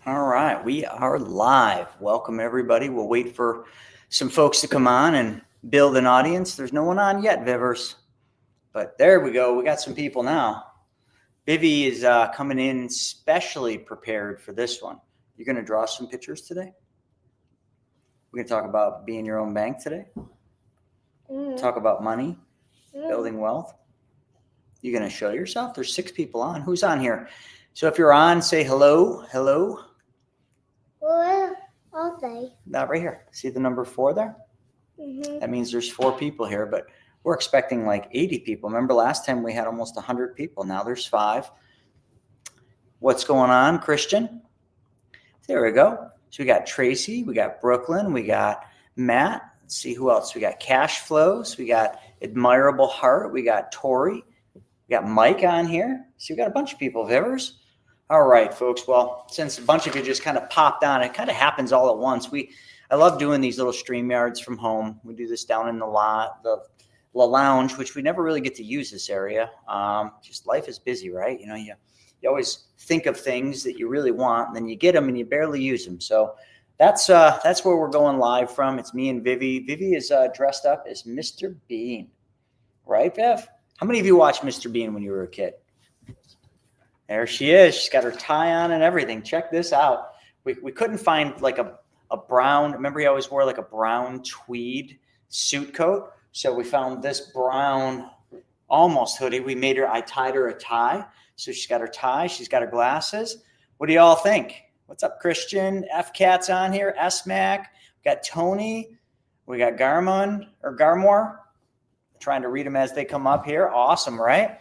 All right, we are live. Welcome, everybody. We'll wait for some folks to come on and build an audience. There's no one on yet, Vivers, but there we go. We got some people now. Vivi is coming in specially prepared for this one. You're going to draw some pictures today? We're going to talk about being your own bank today? Talk about money, building wealth. You're going to show yourself? There's 6 people on. Who's on here? So if you're on, say hello. Hello. Where are they? Not right here. See the number 4 there? Mm-hmm. That means there's 4 people here, but we're expecting like 80 people. Remember last time we had almost 100 people. Now there's 5. What's going on, Christian? There we go. So we got Tracy, we got Brooklyn, we got Matt. Let's see who else. We got Cash Flows, we got Admirable Heart, we got Tori, we got Mike on here. So we got a bunch of people, Vivers. All right, folks. Well, since a bunch of you just kind of popped on, it kind of happens all at once. I love doing these little StreamYards from home. We do this down in the lounge, which we never really get to use this area. Just life is busy, right? You know, you always think of things that you really want, and then you get them and you barely use them. So that's where we're going live from. It's me and Vivi. Vivi is dressed up as Mr. Bean, right, Viv? How many of you watched Mr. Bean when you were a kid? There she is. She's got her tie on and everything. Check this out. We couldn't find like a brown. Remember, he always wore like a brown tweed suit coat. So we found this brown almost hoodie. I tied her a tie. So she's got her tie. She's got her glasses. What do y'all think? What's up, Christian? F-Cat's on here. S-Mac. We got Tony. We got Garmore. Trying to read them as they come up here. Awesome, right?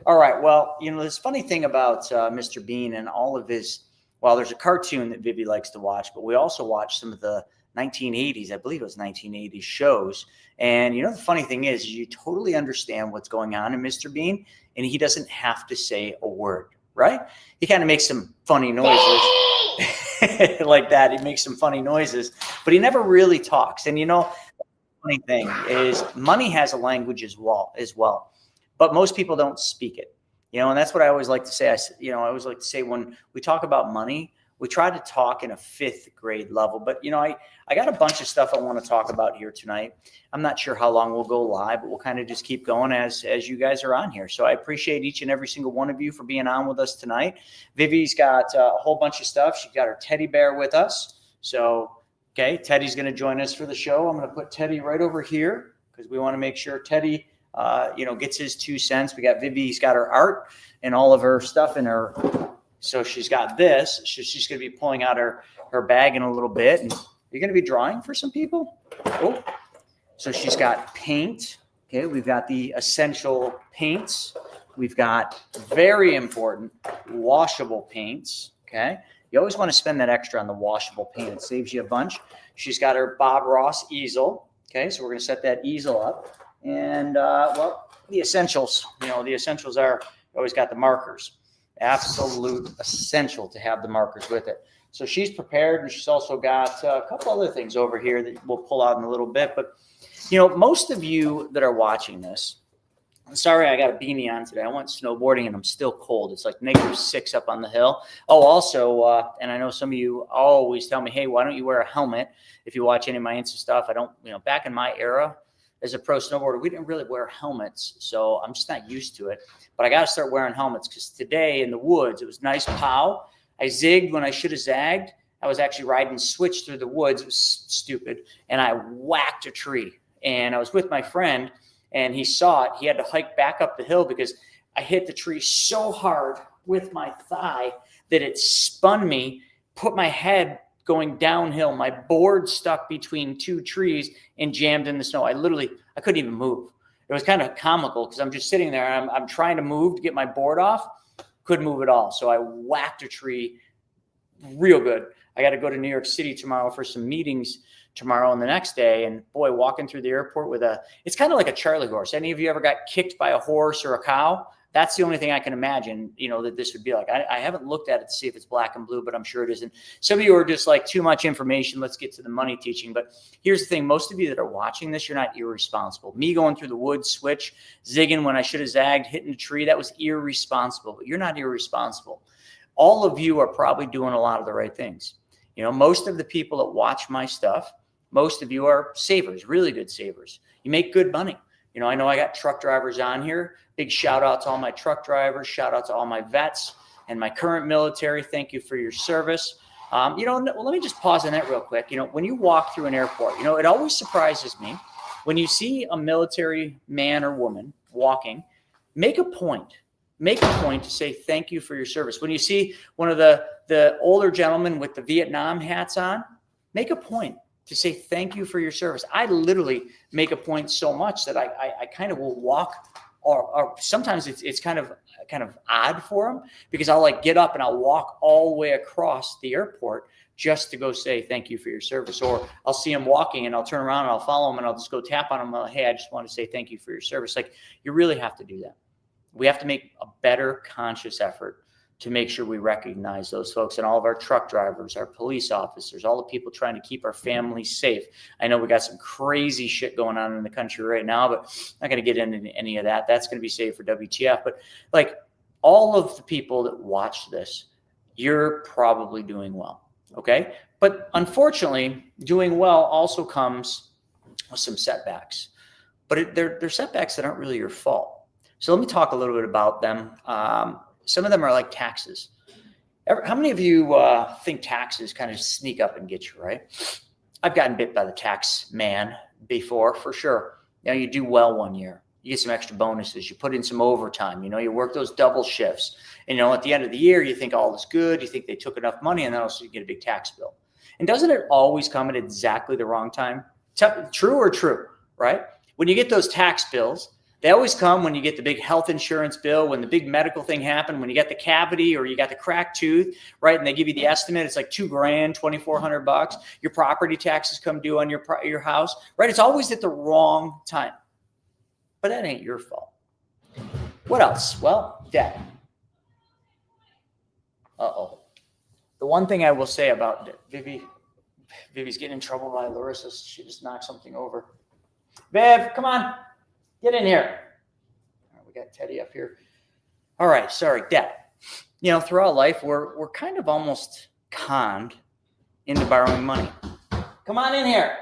All right. Well, you know, this funny thing about Mr. Bean and all of his, well, there's a cartoon that Vivi likes to watch, but we also watch some of the 1980s, I believe it was 1980s shows. And, you know, the funny thing is you totally understand what's going on in Mr. Bean, and he doesn't have to say a word, right? He kind of makes some funny noises like that. He makes some funny noises, but he never really talks. And, you know, the funny thing is money has a language as well. But most people don't speak it, you know, and that's what I always like to say. I always like to say when we talk about money, we try to talk in a 5th grade level. But, you know, I got a bunch of stuff I want to talk about here tonight. I'm not sure how long we'll go live, but we'll kind of just keep going as you guys are on here. So I appreciate each and every single one of you for being on with us tonight. Vivi's got a whole bunch of stuff. She's got her teddy bear with us. So, okay, Teddy's going to join us for the show. I'm going to put Teddy right over here because we want to make sure Teddy gets his 2 cents. We got Vivi's got her art and all of her stuff in her. So she's got this. She's going to be pulling out her bag in a little bit. And you're going to be drawing for some people. Oh, so she's got paint. Okay, we've got the essential paints. We've got very important washable paints. Okay, you always want to spend that extra on the washable paint. It saves you a bunch. She's got her Bob Ross easel. Okay, so we're going to set that easel up. And, the essentials, the essentials are, you always got the markers. Absolute essential to have the markers with it. So she's prepared, and she's also got a couple other things over here that we'll pull out in a little bit. But, you know, most of you that are watching this, I'm sorry I got a beanie on today. I went snowboarding, and I'm still cold. It's like -6 up on the hill. Oh, also, and I know some of you always tell me, hey, why don't you wear a helmet if you watch any of my Insta stuff? I don't, back in my era, as a pro snowboarder, we didn't really wear helmets, so I'm just not used to it. But I got to start wearing helmets because today in the woods, it was nice pow. I zigged when I should have zagged. I was actually riding switch through the woods. It was stupid. And I whacked a tree. And I was with my friend, and he saw it. He had to hike back up the hill because I hit the tree so hard with my thigh that it spun me, put my head going downhill. My board stuck between 2 trees and jammed in the snow. I couldn't even move. It was kind of comical because I'm just sitting there and I'm trying to move to get my board off. Couldn't move at all. So I whacked a tree real good. I got to go to New York City tomorrow for some meetings tomorrow and the next day. And boy, walking through the airport it's kind of like a Charlie horse. Any of you ever got kicked by a horse or a cow? That's the only thing I can imagine, that this would be like. I haven't looked at it to see if it's black and blue, but I'm sure it isn't. Some of you are just like, too much information. Let's get to the money teaching. But here's the thing. Most of you that are watching this, you're not irresponsible. Me going through the woods, zigging when I should have zagged, hitting a tree, that was irresponsible. But you're not irresponsible. all of you are probably doing a lot of the right things. You know, most of the people that watch my stuff, most of you are savers, really good savers. You make good money. You know I got truck drivers on here. Big shout out to all my truck drivers. Shout out to all my vets and my current military. Thank you for your service. Let me just pause on that real quick. You know, when you walk through an airport, you know, it always surprises me when you see a military man or woman walking. Make a point to say thank you for your service. When you see one of the older gentlemen with the Vietnam hats on, make a point to say thank you for your service. I literally make a point so much that I kind of will walk, or sometimes it's kind of odd for them, because I'll like get up and I'll walk all the way across the airport just to go say thank you for your service. Or I'll see them walking and I'll turn around and I'll follow them and I'll just go tap on them. Hey, I just want to say thank you for your service. Like, you really have to do that. We have to make a better conscious effort to make sure we recognize those folks, and all of our truck drivers, our police officers, all the people trying to keep our families safe. I know we got some crazy shit going on in the country right now, but I'm not going to get into any of that. That's going to be saved for WTF. But like, all of the people that watch this, you're probably doing well. Okay. But unfortunately, doing well also comes with some setbacks, but they're setbacks that aren't really your fault. So let me talk a little bit about them. Some of them are like taxes. How many of you think taxes kind of sneak up and get you, right? I've gotten bit by the tax man before, for sure. You know, you do well one year, you get some extra bonuses, you put in some overtime, you know, you work those double shifts. And, you know, at the end of the year, you think all is good, you think they took enough money, and then also you get a big tax bill. And doesn't it always come at exactly the wrong time? True or true, right? When you get those tax bills, they always come when you get the big health insurance bill, when the big medical thing happened, when you got the cavity or you got the cracked tooth, right? And they give you the estimate. It's like $2,000, $2,400. Your property taxes come due on your house, right? It's always at the wrong time. But that ain't your fault. What else? Well, debt. Uh-oh. The one thing I will say about Vivi's getting in trouble by Larissa. She just knocked something over. Viv, come on. Get in here. All right, we got Teddy up here. All right, sorry, debt. You know, throughout life, we're kind of almost conned into borrowing money. Come on in here.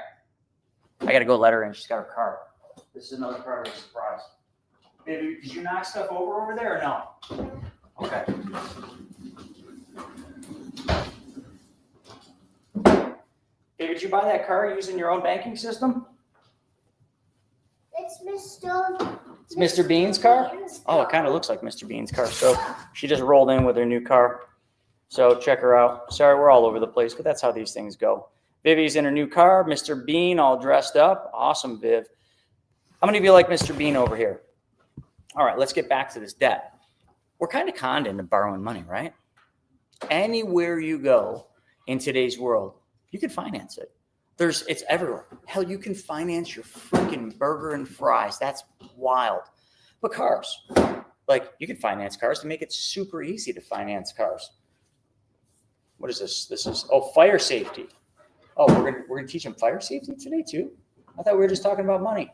I got to go let her in. She's got her card. This is another card of a surprise. Baby, did you knock stuff over there or no? Okay. Baby, did you buy that car using your own banking system? It's Mr. Bean's car? Oh, it kind of looks like Mr. Bean's car. So she just rolled in with her new car. So check her out. Sorry, we're all over the place, but that's how these things go. Vivi's in her new car. Mr. Bean all dressed up. Awesome, Viv. How many of you like Mr. Bean over here? All right, let's get back to this debt. We're kind of conned into borrowing money, right? Anywhere you go in today's world, you can finance it. It's everywhere. Hell, you can finance your freaking burger and fries. That's wild. But cars, like, you can finance cars to make it super easy to finance cars. What is this? This is, fire safety. Oh, we're gonna teach them fire safety today too? I thought we were just talking about money.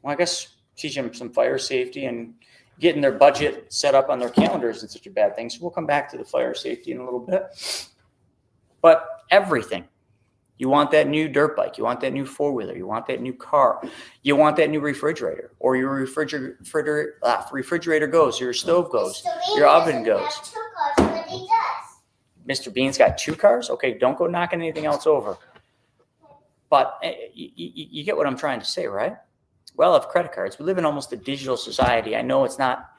Well, I guess teach them some fire safety and getting their budget set up on their calendars isn't such a bad thing. So we'll come back to the fire safety in a little bit. But everything. You want that new dirt bike. You want that new four-wheeler. You want that new car. You want that new refrigerator. Or your refrigerator goes, your stove goes, your oven goes. Mr. Bean's got 2 cars? Okay, don't go knocking anything else over. But you get what I'm trying to say, right? Well, of credit cards. We live in almost a digital society. I know it's not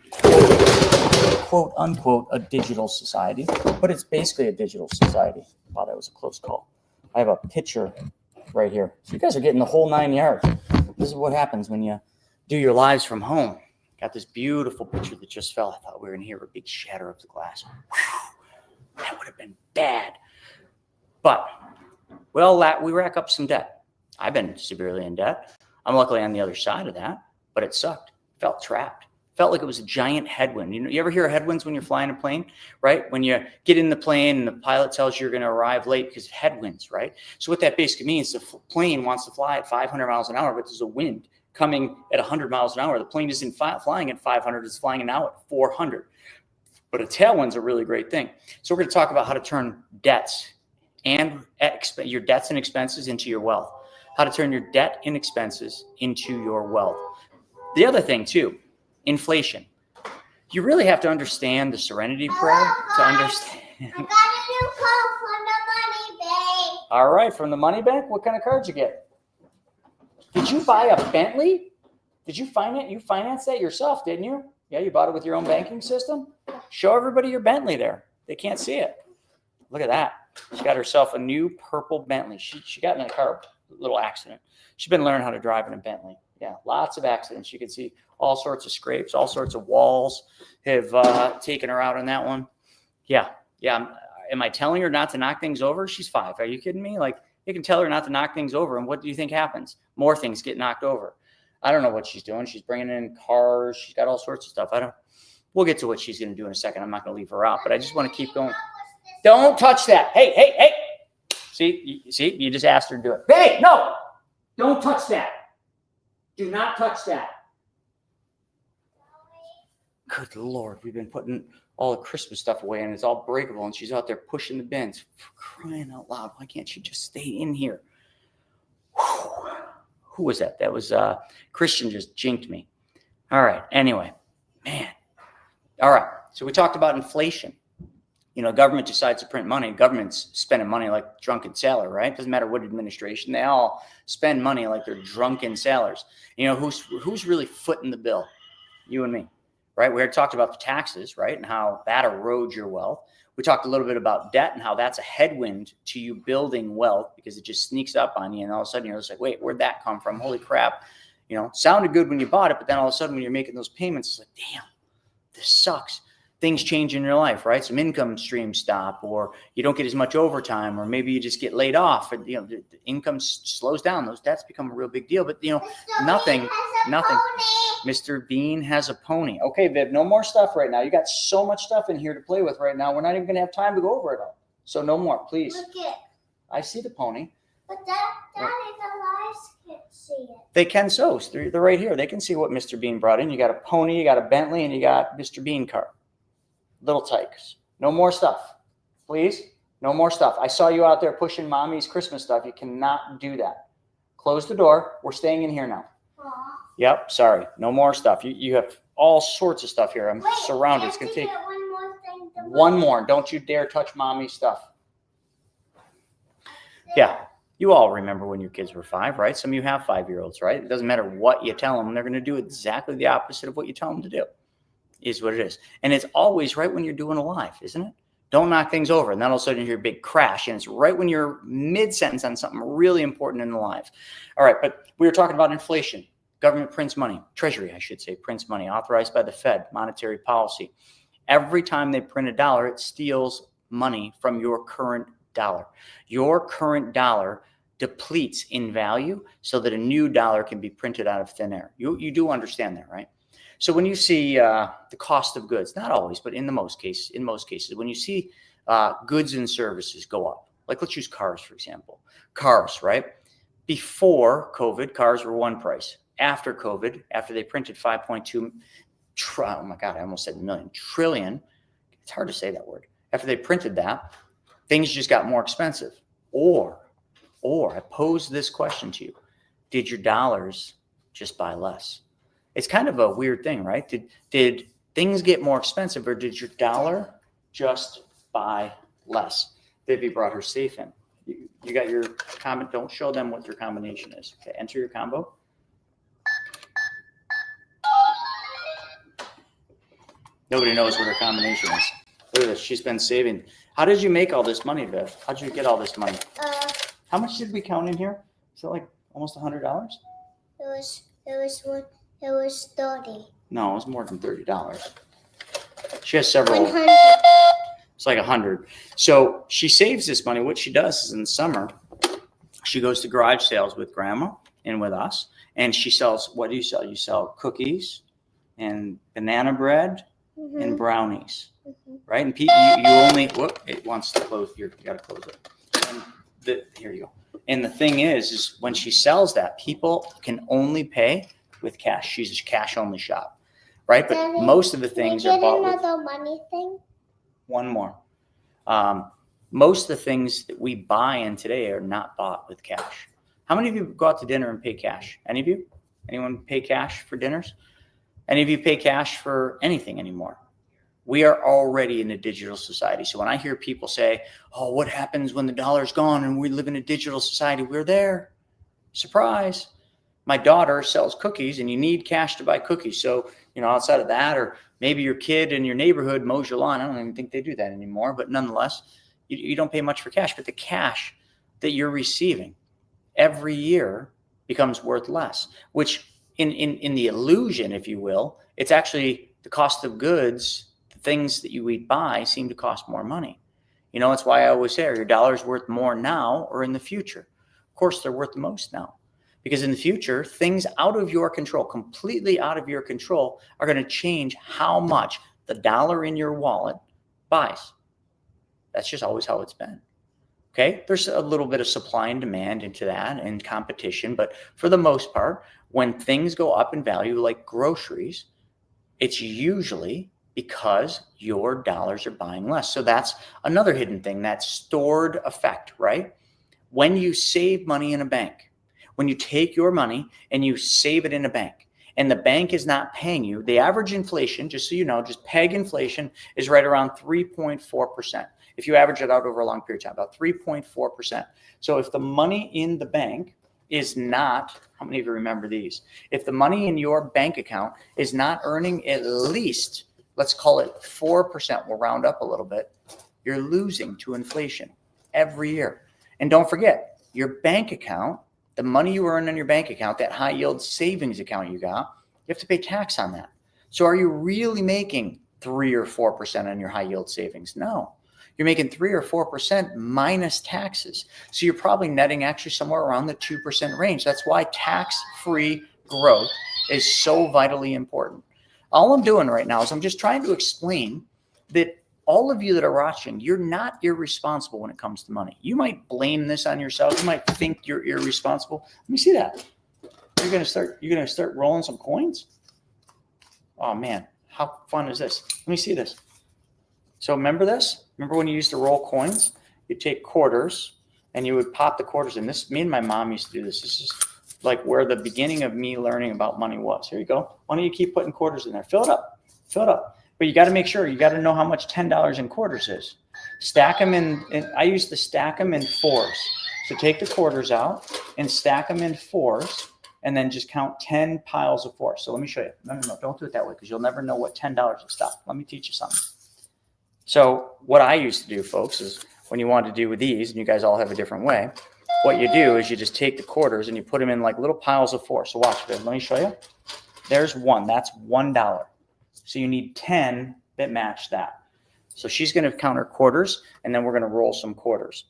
quote unquote a digital society, but it's basically a digital society. Wow, that was a close call. I have a picture right here. So you guys are getting the whole 9 yards. This is what happens when you do your lives from home. Got this beautiful picture that just fell. I thought we were going to hear a big shatter of the glass. Whew, that would have been bad. But, well, we rack up some debt. I've been severely in debt. I'm luckily on the other side of that, but it sucked. Felt trapped. Felt like it was a giant headwind. You ever hear of headwinds when you're flying a plane, right? When you get in the plane and the pilot tells you you're going to arrive late because of headwinds, right? So what that basically means, the plane wants to fly at 500 miles an hour, but there's a wind coming at 100 miles an hour. The plane isn't flying at 500, it's flying now at 400. But a tailwind's a really great thing. So we're going to talk about how to turn debts and your debts and expenses into your wealth. How to turn your debt and expenses into your wealth. The other thing too, inflation. You really have to understand the serenity prayer to understand. I got a new call from the money bank. All right, from the money bank, what kind of cards you get? Did you buy a Bentley? Did you finance that yourself, didn't you? Yeah, you bought it with your own banking system? Show everybody your Bentley there. They can't see it. Look at that. She got herself a new purple Bentley. She got in a car, little accident. She's been learning how to drive in a Bentley. Yeah, lots of accidents. You can see all sorts of scrapes, all sorts of walls have taken her out on that one. Yeah. Am I telling her not to knock things over? She's 5. Are you kidding me? Like, you can tell her not to knock things over, and what do you think happens? More things get knocked over. I don't know what she's doing. She's bringing in cars. She's got all sorts of stuff. We'll get to what she's going to do in a second. I'm not going to leave her out, but I just want to keep going. Don't touch that. Hey. See, you just asked her to do it. Hey, no, don't touch that. Do not touch that. Good Lord, we've been putting all the Christmas stuff away and it's all breakable and she's out there pushing the bins. For crying out loud, why can't she just stay in here? Whew. Who was that? That was Christian just jinked me. All right, anyway, man. All right, so we talked about inflation. You know, government decides to print money. Government's spending money like drunken sailor, right? Doesn't matter what administration. They all spend money like they're drunken sailors. You know, who's really footing the bill? You and me, right? We already talked about the taxes, right? And how that erodes your wealth. We talked a little bit about debt and how that's a headwind to you building wealth because it just sneaks up on you. And all of a sudden you're just like, wait, where'd that come from? Holy crap. You know, sounded good when you bought it, but then all of a sudden when you're making those payments, it's like, damn, this sucks. Things change in your life, right? Some income streams stop, or you don't get as much overtime, or maybe you just get laid off, and you know the income slows down. Those debts become a real big deal. But you know, nothing. Mr. Bean has a pony. Okay, Viv, no more stuff right now. You got so much stuff in here to play with right now. We're not even going to have time to go over it all. So no more, please. Look it. I see the pony. But that is the lives can't see it. They can so. They're right here. They can see what Mr. Bean brought in. You got a pony, you got a Bentley, and you got Mr. Bean car. Little tykes. No more stuff. Please. No more stuff. I saw you out there pushing mommy's Christmas stuff. You cannot do that. Close the door. We're staying in here now. Aww. Yep. Sorry. No more stuff. You have all sorts of stuff here. I'm surrounded. It's going to take one more thing. One more. Don't you dare touch mommy's stuff. Yeah. You all remember when your kids were 5, right? Some of you have 5-year-olds, right? It doesn't matter what you tell them. They're going to do exactly the opposite of what you tell them to do. Is what it is. And it's always right when you're doing a live, isn't it? Don't knock things over. And then all of a sudden you hear a big crash. And it's right when you're mid-sentence on something really important in the live. All right, but we were talking about inflation. Government prints money. Treasury, I should say, prints money. Authorized by the Fed. Monetary policy. Every time they print $1, it steals money from your current dollar. Your current dollar depletes in value so that a new dollar can be printed out of thin air. You do understand that, right? So when you see the cost of goods, not always, but in most cases, when you see goods and services go up, like let's use cars, for example. Cars, right? Before COVID, cars were one price. After COVID, after they printed 5.2, oh my God, I almost said million, trillion. It's hard to say that word. After they printed that, things just got more expensive. Or I pose this question to you. Did your dollars just buy less? It's kind of a weird thing, right? Did things get more expensive, or did your dollar just buy less? Vivi brought her safe in. You got your comment. Don't show them what your combination is. Okay, enter your combo. Nobody knows what her combination is. Look at this. She's been saving. How did you make all this money, Viv? How did you get all this money? How much did we count in here? Is it like almost $100? It was 30. No, it was more than $30. She has several. 100. It's like 100. So she saves this money. What she does is in the summer, she goes to garage sales with grandma and with us. And she sells, what do you sell? You sell cookies and banana bread and brownies, right? And Pete, you only, whoop, it wants to close. You got to close it. And here you go. And the thing is when she sells that, people can only pay with cash. She's a cash only shop. right? But Daddy, most of the things can we are get bought with another money thing? one more. Most of the things that we buy in today are not bought with cash. How many of you go out to dinner and pay cash? Any of you? Anyone pay cash for dinners? Any of you pay cash for anything anymore? We are already in a digital society. So when I hear people say, oh, what happens when the dollar's gone and we live in a digital society? We're there. Surprise. My daughter sells cookies and you need cash to buy cookies. So, outside of that, or maybe your kid in your neighborhood mows your lawn. I don't even think they do that anymore, but nonetheless, you don't pay much for cash, but the cash that you're receiving every year becomes worth less, which in the illusion, if you will, it's actually the cost of goods. The things that you buy seem to cost more money. It's why I always say, are your dollars worth more now or in the future? Of course, they're worth the most now, because in the future, things out of your control, completely out of your control, are going to change how much the dollar in your wallet buys. That's just always how it's been. Okay, there's a little bit of supply and demand into that and competition, but for the most part, when things go up in value like groceries, it's usually because your dollars are buying less. So that's another hidden thing, that stored effect, right? When you save money in a bank, when you take your money and you save it in a bank, and the bank is not paying you, the average inflation, just so you know, just peg inflation, is right around 3.4%. If you average it out over a long period of time, about 3.4%. So if the money in the bank is not, how many of you remember these? If the money in your bank account is not earning at least, let's call it 4%, we'll round up a little bit, you're losing to inflation every year. And don't forget, your bank account, the money you earn on your bank account, that high yield savings account you got, you have to pay tax on that. So are you really making 3 or 4% on your high yield savings? No. You're making 3 or 4% minus taxes. So you're probably netting actually somewhere around the 2% range. That's why tax-free growth is so vitally important. All I'm doing right now is I'm just trying to explain that all of you that are watching, you're not irresponsible when it comes to money. You might blame this on yourself. You might think you're irresponsible. Let me see that. You're gonna start rolling some coins? Oh man, how fun is this? Let me see this. So remember this? Remember when you used to roll coins? You'd take quarters and you would pop the quarters in. This, me and my mom used to do this. This is like where the beginning of me learning about money was. Here you go. Why don't you keep putting quarters in there? Fill it up. Fill it up. But you got to make sure, you got to know how much $10 in quarters is. Stack them in, I used to stack them in fours. So take the quarters out and stack them in fours and then just count 10 piles of fours. So let me show you. No, don't do it that way because you'll never know what $10 will stop. Let me teach you something. So what I used to do, folks, is when you want to do with these, and you guys all have a different way, what you do is you just take the quarters and you put them in like little piles of four. So watch this. Let me show you. There's one. That's $1. So you need 10 that match that. So she's going to count her quarters, and then we're going to roll some quarters.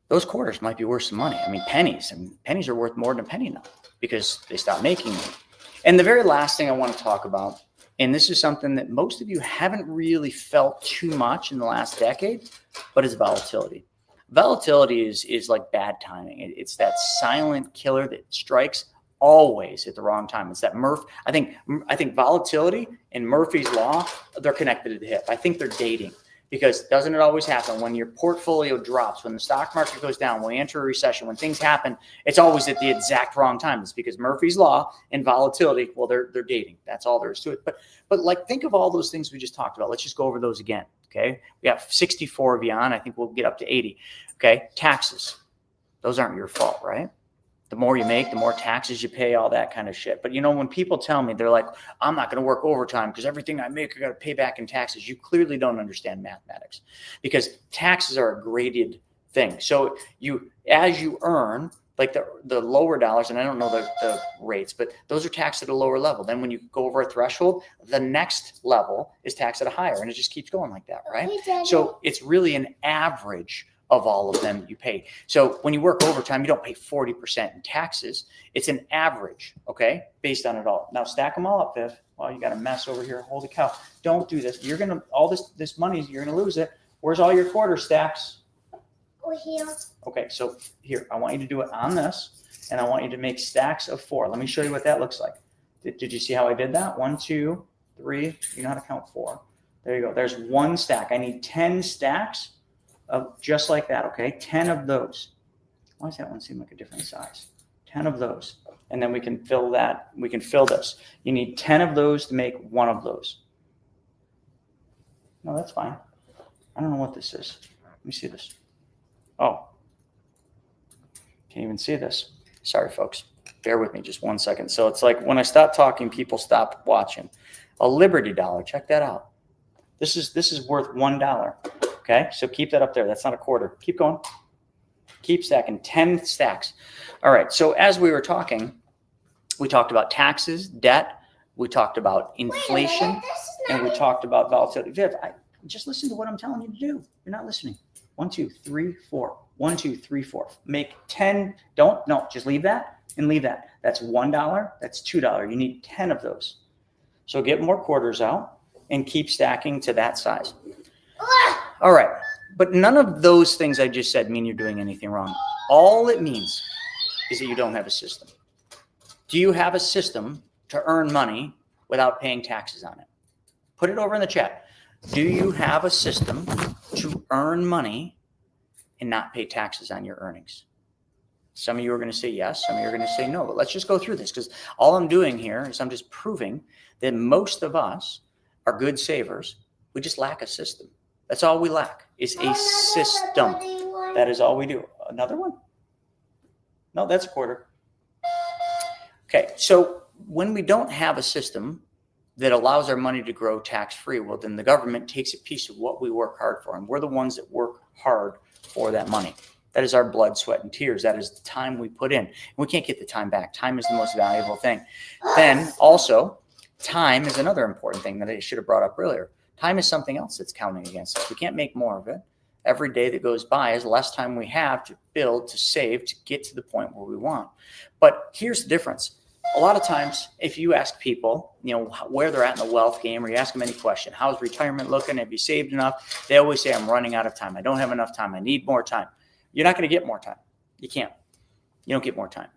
Those quarters might be worth some money. I mean, pennies. I mean, pennies are worth more than a penny now because they stopped making them. And the very last thing I want to talk about, and this is something that most of you haven't really felt too much in the last decade, but it's volatility. Volatility is like bad timing. It's that silent killer that strikes always at the wrong time. It's that I think volatility and Murphy's Law, they're connected at the hip. I think they're dating, because doesn't it always happen when your portfolio drops, when the stock market goes down, when we enter a recession, when things happen, it's always at the exact wrong time. It's because Murphy's Law and volatility, well, they're dating. That's all there is to it. But like, think of all those things we just talked about. Let's just go over those again. Okay. We have 64 of you on. I think we'll get up to 80. Okay. Taxes. Those aren't your fault, right? The more you make, the more taxes you pay, all that kind of shit. But when people tell me, they're like, I'm not going to work overtime because everything I make, I got to pay back in taxes. You clearly don't understand mathematics, because taxes are a graded thing. So as you earn, like the lower dollars, and I don't know the rates, but those are taxed at a lower level. Then when you go over a threshold, the next level is taxed at a higher, and it just keeps going like that, right? So it's really an average of all of them that you pay. So when you work overtime, you don't pay 40% in taxes. It's an average, okay, based on it all. Now stack them all up, Viv. Well, you got a mess over here. Holy cow. Don't do this. You're going to, all this money, you're going to lose it. Where's all your quarter stacks? Over here. Okay, so here, I want you to do it on this, and I want you to make stacks of 4. Let me show you what that looks like. Did you see how I did that? 1, 2, 3. You know how to count 4. There you go. There's 1 stack. I need 10 stacks of just like that, okay? 10 of those. Why does that one seem like a different size? 10 of those. And then we can fill that. We can fill this. You need 10 of those to make 1 of those. No, that's fine. I don't know what this is. Let me see this. Oh. Can't even see this. Sorry, folks. Bear with me just 1 second. So it's like when I stop talking, people stop watching. A Liberty dollar. Check that out. This is worth $1. Okay, so keep that up there. That's not a quarter. Keep going. Keep stacking. 10 stacks. All right. So as we were talking, we talked about taxes, debt. We talked about inflation, and we talked about volatility. Viv, just listen to what I'm telling you to do. You're not listening. 1, 2, 3, 4. 1, 2, 3, 4. Make 10. No, just leave that and leave that. That's $1. That's $2. You need 10 of those. So get more quarters out and keep stacking to that size. All right. But none of those things I just said mean you're doing anything wrong. All it means is that you don't have a system. Do you have a system to earn money without paying taxes on it? Put it over in the chat. Do you have a system to earn money and not pay taxes on your earnings? Some of you are going to say yes. Some of you are going to say no. But let's just go through this, because all I'm doing here is I'm just proving that most of us are good savers. We just lack a system. That's all we lack, is a system. That is all we do. Another one? No, that's a quarter. Okay, so when we don't have a system that allows our money to grow tax-free, well, then the government takes a piece of what we work hard for, and we're the ones that work hard for that money. That is our blood, sweat, and tears. That is the time we put in. And we can't get the time back. Time is the most valuable thing. Then also, time is another important thing that I should have brought up earlier. Time is something else that's counting against us. We can't make more of it. Every day that goes by is less time we have to build, to save, to get to the point where we want. But here's the difference. A lot of times, if you ask people, where they're at in the wealth game, or you ask them any question, how's retirement looking? Have you saved enough? They always say, I'm running out of time. I don't have enough time. I need more time. You're not going to get more time. You can't. You don't get more time.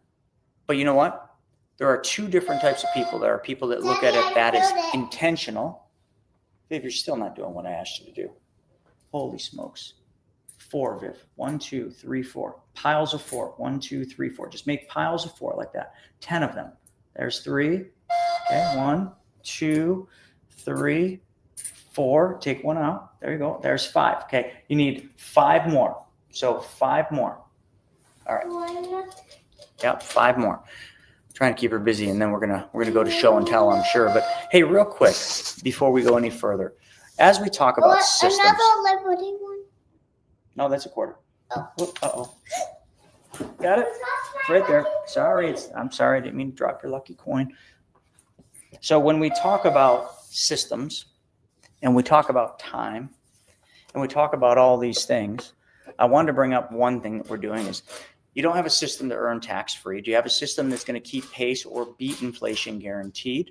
But you know what? There are 2 different types of people. There are people that look at it that is intentional. Viv, you're still not doing what I asked you to do. Holy smokes. 4, Viv. 1, 2, 3, 4. Piles of 4. 1, 2, 3, 4. Just make piles of 4 like that. 10 of them. There's 3. Okay. 1, 2, 3, 4. Take 1 out. There you go. There's 5. Okay. You need 5 more. So 5 more. All right. Yep. 5 more. Trying to keep her busy, and then we're gonna go to show and tell, I'm sure. But hey, real quick before we go any further, as we talk about systems. Another Liberty one. No, that's a quarter. Oh. Uh-oh. Got it? It's right there. Sorry, I'm sorry. I didn't mean to drop your lucky coin. So when we talk about systems, and we talk about time, and we talk about all these things, I wanted to bring up one thing that we're doing is, you don't have a system to earn tax-free. Do you have a system that's going to keep pace or beat inflation guaranteed?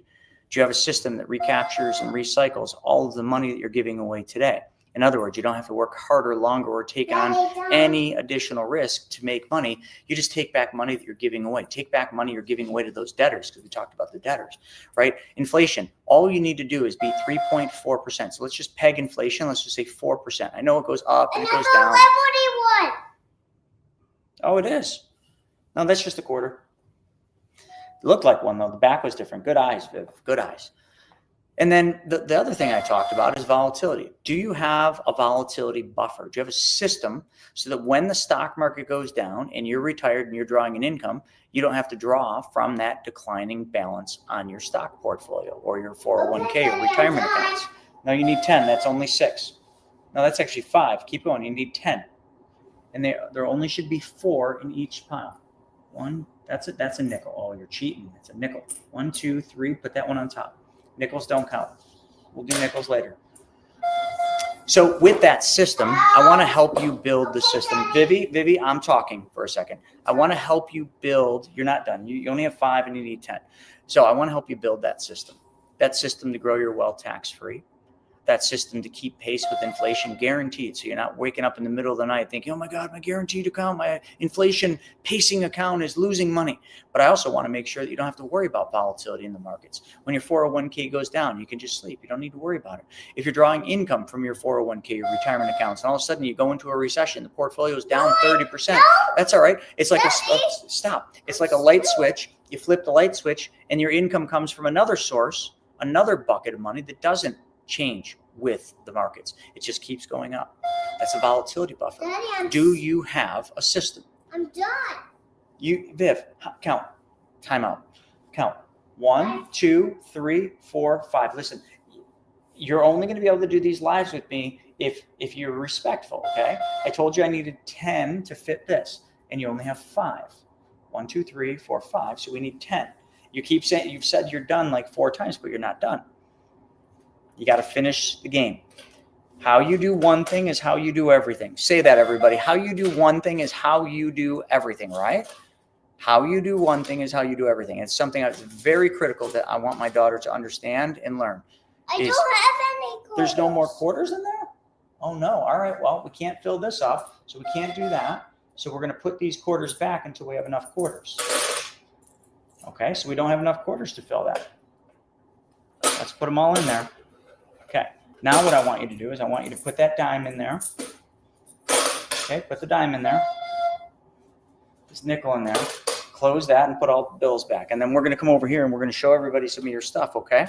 Do you have a system that recaptures and recycles all of the money that you're giving away today? In other words, you don't have to work harder, longer, or take on any additional risk to make money. You just take back money that you're giving away. Take back money you're giving away to those debtors, because we talked about the debtors, right? Inflation, all you need to do is beat 3.4%. So let's just peg inflation. Let's just say 4%. I know it goes up and it goes down. Liberty one. Oh, it is. No, that's just a quarter. It looked like one, though. The back was different. Good eyes, Viv. Good eyes. And then the other thing I talked about is volatility. Do you have a volatility buffer? Do you have a system so that when the stock market goes down and you're retired and you're drawing an income, you don't have to draw from that declining balance on your stock portfolio or your 401k or retirement accounts? No, you need 10. That's only 6. No, that's actually 5. Keep going. You need 10. And there only should be 4 in each pile. 1, that's it. That's a nickel. Oh, you're cheating. It's a nickel. 1, 2, 3. Put that one on top. Nickels don't count. We'll do nickels later. So with that system, I want to help you build the system. Vivi, I'm talking for a second. I want to help you build. You're not done. You only have 5 and you need 10. So I want to help you build that system to grow your wealth tax-free. that system to keep pace with inflation, guaranteed. So you're not waking up in the middle of the night thinking, oh my God, my guaranteed account, my inflation pacing account is losing money. But I also want to make sure that you don't have to worry about volatility in the markets. When your 401k goes down, you can just sleep. You don't need to worry about it. If you're drawing income from your 401k, your retirement accounts, and all of a sudden you go into a recession, the portfolio is down 30%. That's all right. It's like stop. It's like a light switch. You flip the light switch and your income comes from another source, another bucket of money that doesn't change with the markets. It just keeps going up. That's a volatility buffer. Daddy, Do you have a system? I'm done. Viv, count. Time out. Count. 1, 2, 3, 4, 5. Listen, you're only going to be able to do these lives with me if you're respectful, okay? I told you I needed 10 to fit this, and you only have 5. 1, 2, 3, 4, 5. So we need 10. You keep saying, you've said you're done like 4 times, but you're not done. You got to finish the game. How you do one thing is how you do everything. Say that, everybody. How you do one thing is how you do everything, right? How you do one thing is how you do everything. It's something that's very critical that I want my daughter to understand and learn. I don't have any quarters. There's no more quarters in there? Oh, no. All right. Well, we can't fill this up, so we can't do that. So we're going to put these quarters back until we have enough quarters. Okay, so we don't have enough quarters to fill that. Let's put them all in there. Okay, now what I want you to do is I want you to put that dime in there. Okay, put the dime in there. This nickel in there. Close that and put all the bills back. And then we're going to come over here and we're going to show everybody some of your stuff, okay?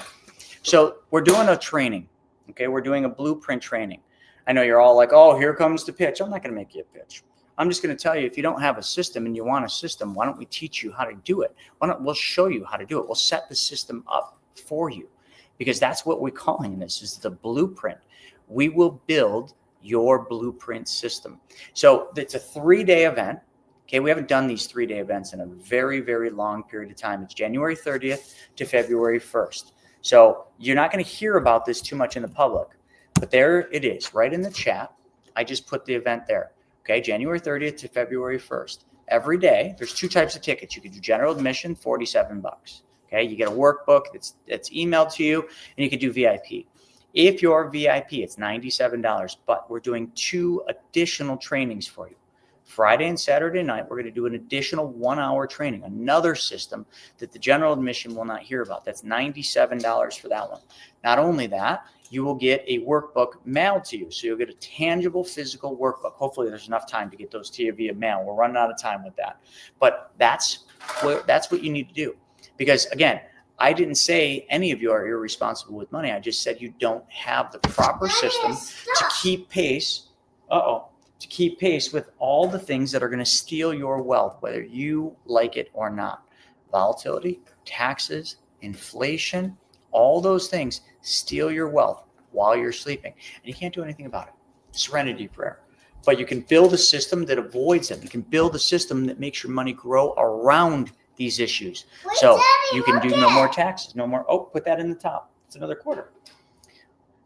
So we're doing a training, okay? We're doing a blueprint training. I know you're all like, oh, here comes the pitch. I'm not going to make you a pitch. I'm just going to tell you, if you don't have a system and you want a system, why don't we teach you how to do it? We'll show you how to do it. We'll set the system up for you, because that's what we're calling this, is the blueprint. We will build your blueprint system. So it's a 3-day event. Okay, we haven't done these 3-day events in a very, very long period of time. It's January 30th to February 1st. So you're not going to hear about this too much in the public, but there it is, right in the chat. I just put the event there. Okay, January 30th to February 1st. Every day, there's 2 types of tickets. You can do general admission, $47. Okay, you get a workbook that's emailed to you, and you can do VIP. If you're VIP, it's $97, but we're doing 2 additional trainings for you. Friday and Saturday night, we're going to do an additional 1-hour training, another system that the general admission will not hear about. That's $97 for that one. Not only that, you will get a workbook mailed to you. So you'll get a tangible physical workbook. Hopefully there's enough time to get those to you via mail. We're running out of time with that. But that's what you need to do. Because again, I didn't say any of you are irresponsible with money. I just said you don't have the proper system to keep pace. To keep pace with all the things that are going to steal your wealth, whether you like it or not. Volatility, taxes, inflation, all those things steal your wealth while you're sleeping. And you can't do anything about it. Serenity prayer. But you can build a system that avoids them. You can build a system that makes your money grow around these issues. So you can do no more taxes, no more. Oh, put that in the top. It's another quarter.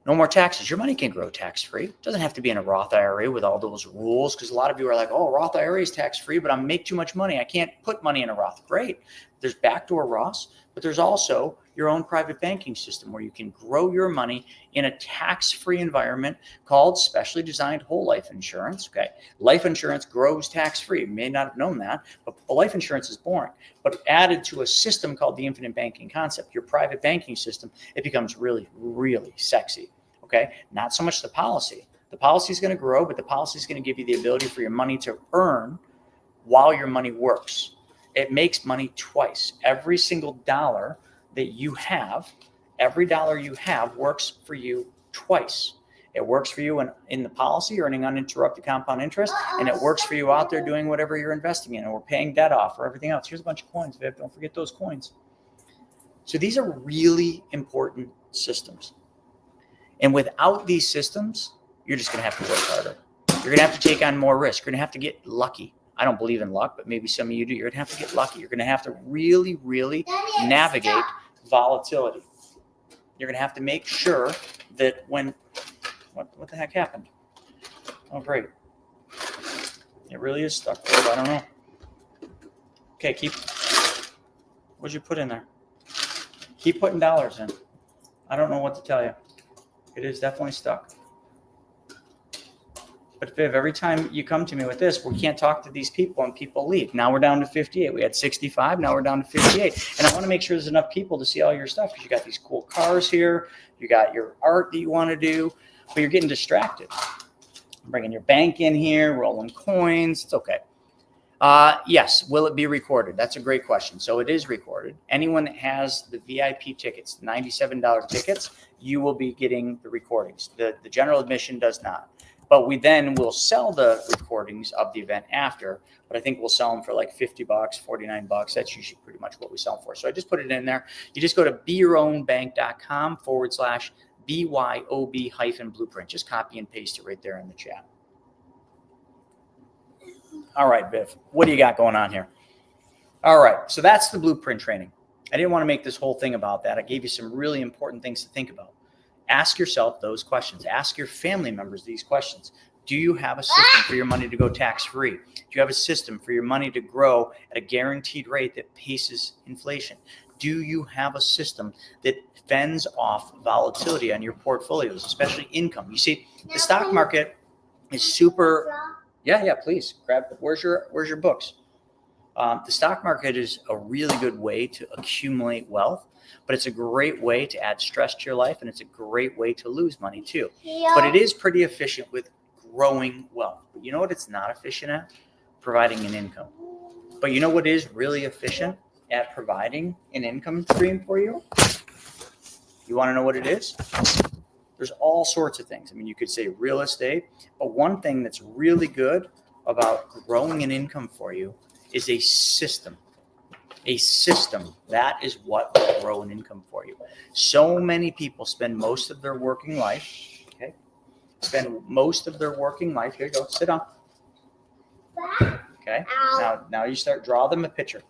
No more taxes. Your money can grow tax-free. It doesn't have to be in a Roth IRA with all those rules, because a lot of you are like, oh, Roth IRA is tax-free, but I make too much money. I can't put money in a Roth. Great. There's backdoor Roths, but there's also your own private banking system where you can grow your money in a tax-free environment called specially designed whole life insurance. Okay. Life insurance grows tax-free. You may not have known that, but life insurance is boring. But added to a system called the infinite banking concept, your private banking system, it becomes really, really sexy. Okay. Not so much the policy. The policy is going to grow, but the policy is going to give you the ability for your money to earn while your money works. It makes money twice. Every single dollar that you have, every dollar you have works for you twice. It works for you in the policy, earning uninterrupted compound interest, and it works for you out there doing whatever you're investing in, or paying debt off, or everything else. Here's a bunch of coins, Viv. Don't forget those coins. So these are really important systems. And without these systems, you're just going to have to work harder. You're going to have to take on more risk. You're going to have to get lucky. I don't believe in luck, but maybe some of you do. You're going to have to get lucky. You're going to have to really, really navigate volatility. You're going to have to make sure that when, what the heck happened? Oh, great. It really is stuck there. I don't know. Okay, what'd you put in there? Keep putting dollars in. I don't know what to tell you. It is definitely stuck. But Viv, every time you come to me with this, we can't talk to these people and people leave. Now we're down to 58. We had 65. Now we're down to 58. And I want to make sure there's enough people to see all your stuff because you got these cool cars here. You got your art that you want to do, but you're getting distracted. Bringing your bank in here, rolling coins. It's okay. Yes. Will it be recorded? That's a great question. So it is recorded. Anyone that has the VIP tickets, the $97 tickets, you will be getting the recordings. The general admission does not. But we then will sell the recordings of the event after. But I think we'll sell them for like $50, $49. That's usually pretty much what we sell them for. So I just put it in there. You just go to BYOB-Blueprint. Just copy and paste it right there in the chat. All right, Viv, what do you got going on here? All right, so that's the blueprint training. I didn't want to make this whole thing about that. I gave you some really important things to think about. Ask yourself those questions. Ask your family members these questions. Do you have a system for your money to go tax-free? Do you have a system for your money to grow at a guaranteed rate that paces inflation? Do you have a system that fends off volatility on your portfolios, especially income? You see, the stock market is super... Yeah, please grab. Where's your books? The stock market is a really good way to accumulate wealth, but it's a great way to add stress to your life, and it's a great way to lose money too. Yeah. But it is pretty efficient with growing wealth. But you know what it's not efficient at? Providing an income. But you know what is really efficient at providing an income stream for you? You want to know what it is? There's all sorts of things. I mean, you could say real estate, but one thing that's really good about growing an income for you is a system. A system. That is what will grow an income for you. So many people spend most of their working life, okay? Here you go, sit down. Okay, now you draw them a picture.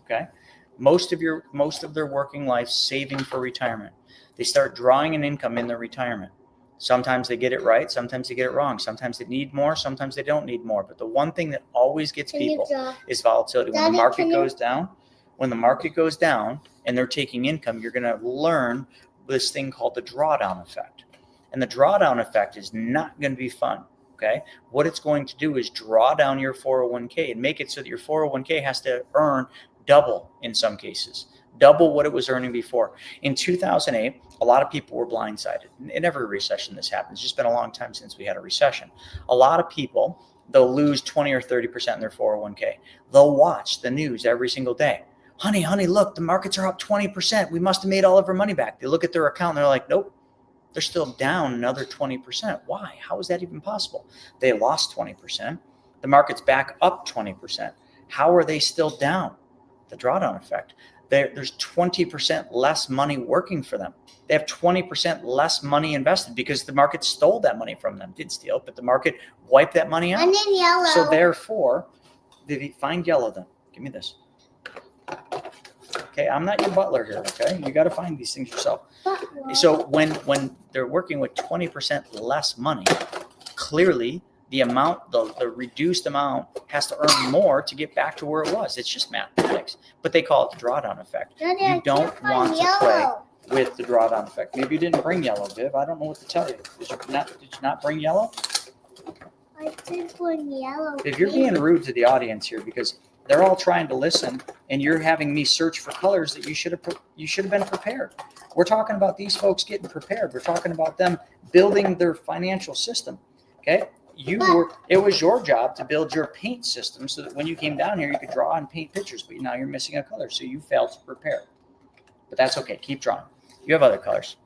Okay? Most of their working life saving for retirement. They start drawing an income in their retirement. Sometimes they get it right. Sometimes they get it wrong. Sometimes they need more. Sometimes they don't need more. But the one thing that always gets people is volatility. When the market goes down, and they're taking income, you're going to learn this thing called the drawdown effect. And the drawdown effect is not going to be fun. Okay. What it's going to do is draw down your 401k and make it so that your 401k has to earn double in some cases. Double what it was earning before. In 2008, a lot of people were blindsided. In every recession this happens. It's just been a long time since we had a recession. A lot of people, they'll lose 20 or 30% in their 401k. They'll watch the news every single day. Honey, look, the markets are up 20%. We must have made all of our money back. They look at their account and they're like, nope, they're still down another 20%. Why? How is that even possible? They lost 20%. The market's back up 20%. How are they still down? The drawdown effect. There's 20% less money working for them. They have 20% less money invested because the market stole that money from them. Didn't steal, but the market wiped that money out. I need yellow. So therefore, find yellow then. Give me this. Okay, I'm not your butler here, okay? You got to find these things yourself. So when they're working with 20% less money, clearly the reduced amount has to earn more to get back to where it was. It's just mathematics, but they call it the drawdown effect. You don't want to play with the drawdown effect. Maybe you didn't bring yellow, Viv. I don't know what to tell you. Did you not bring yellow? I did bring yellow. If you're being rude to the audience here because they're all trying to listen and you're having me search for colors that you should have been prepared. We're talking about these folks getting prepared. We're talking about them building their financial system. Okay? It was your job to build your paint system so that when you came down here, you could draw and paint pictures, but now you're missing a color. So you failed to prepare, but that's okay. Keep drawing. You have other colors.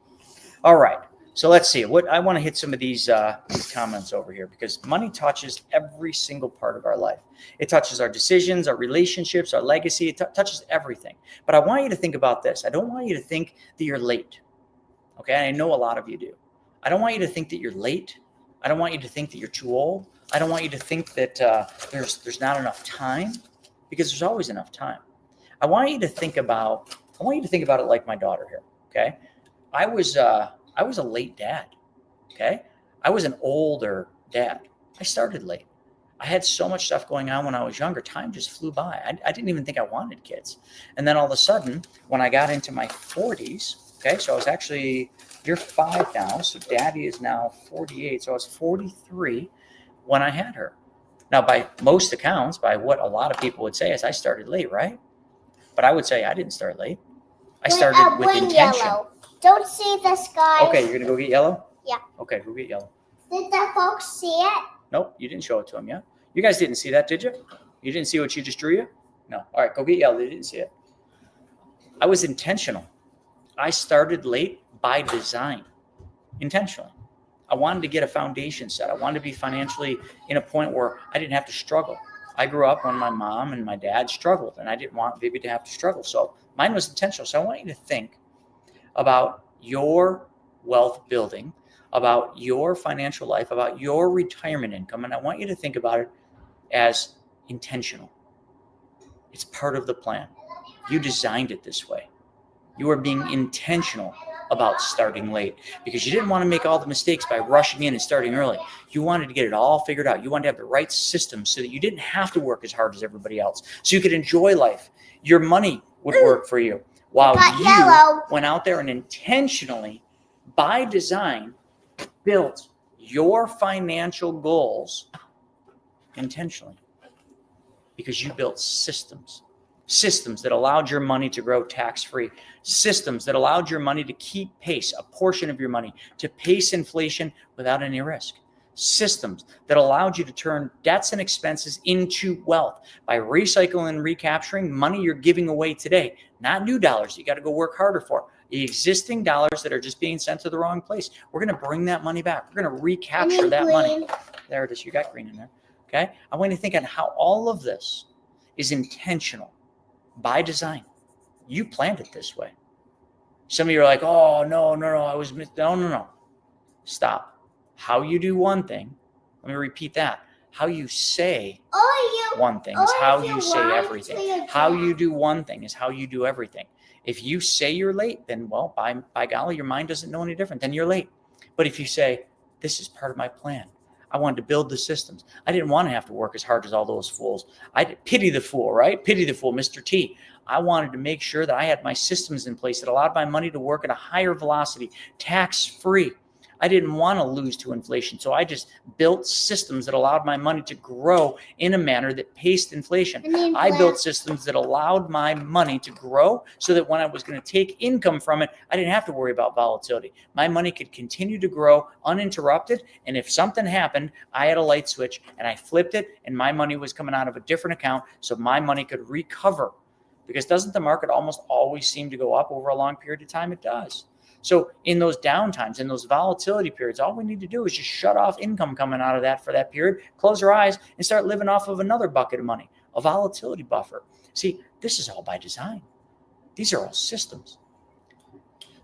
All right. So let's see I want to hit some of these comments over here because money touches every single part of our life. It touches our decisions, our relationships, our legacy. It touches everything. But I want you to think about this. I don't want you to think that you're late. Okay. I know a lot of you do. I don't want you to think that you're late. I don't want you to think that you're too old. I don't want you to think that there's not enough time because there's always enough time. I want you to think about it like my daughter here. Okay. I was a late dad. Okay. I was an older dad. I started late. I had so much stuff going on when I was younger. Time just flew by. I didn't even think I wanted kids. And then all of a sudden, when I got into my 40s, okay, so I was actually You're 5 now, so Daddy is now 48. So I was 43 when I had her. Now, by most accounts, by what a lot of people would say is I started late, right? But I would say I didn't start late. I started with intention. Yellow. Don't see the sky. Okay, you're going to go get yellow? Yeah. Okay, go get yellow. Did the folks see it? Nope, you didn't show it to them yet. You guys didn't see that, did you? You didn't see what she just drew you? No. All right, go get yellow. They didn't see it. I was intentional. I started late by design, intentionally. I wanted to get a foundation set. I wanted to be financially in a point where I didn't have to struggle. I grew up when my mom and my dad struggled, and I didn't want Vivi to have to struggle. So mine was intentional. So I want you to think about your wealth building, about your financial life, about your retirement income, and I want you to think about it as intentional. It's part of the plan. You designed it this way. You are being intentional about starting late because you didn't want to make all the mistakes by rushing in and starting early. You wanted to get it all figured out. You wanted to have the right system so that you didn't have to work as hard as everybody else, so you could enjoy life. Your money would work for you while you went out there and intentionally, by design, built your financial goals intentionally because you built systems that allowed your money to grow tax-free, systems that allowed your money to keep pace, a portion of your money, to pace inflation without any risk, systems that allowed you to turn debts and expenses into wealth by recycling and recapturing money you're giving away today, not new dollars you got to go work harder for, the existing dollars that are just being sent to the wrong place. We're going to bring that money back. We're going to recapture that money. There it is. You got green in there. Okay. I want you to think on how all of this is intentional by design. You planned it this way. Some of you are like, oh, no, no. Stop. How you do one thing, let me repeat that. How you say one thing is how you say everything. How you do one thing is how you do everything. If you say you're late, then, well, by golly, your mind doesn't know any different. Then you're late. But if you say, this is part of my plan. I wanted to build the systems. I didn't want to have to work as hard as all those fools. I pity the fool, right? Pity the fool, Mr. T. I wanted to make sure that I had my systems in place that allowed my money to work at a higher velocity, tax-free. I didn't want to lose to inflation, so I just built systems that allowed my money to grow in a manner that paced inflation. I built systems that allowed my money to grow so that when I was going to take income from it, I didn't have to worry about volatility. My money could continue to grow uninterrupted, and if something happened, I had a light switch, and I flipped it, and my money was coming out of a different account so my money could recover. Because doesn't the market almost always seem to go up over a long period of time? It does. So in those downtimes, in those volatility periods, all we need to do is just shut off income coming out of that for that period, close our eyes, and start living off of another bucket of money, a volatility buffer. See, this is all by design. These are all systems.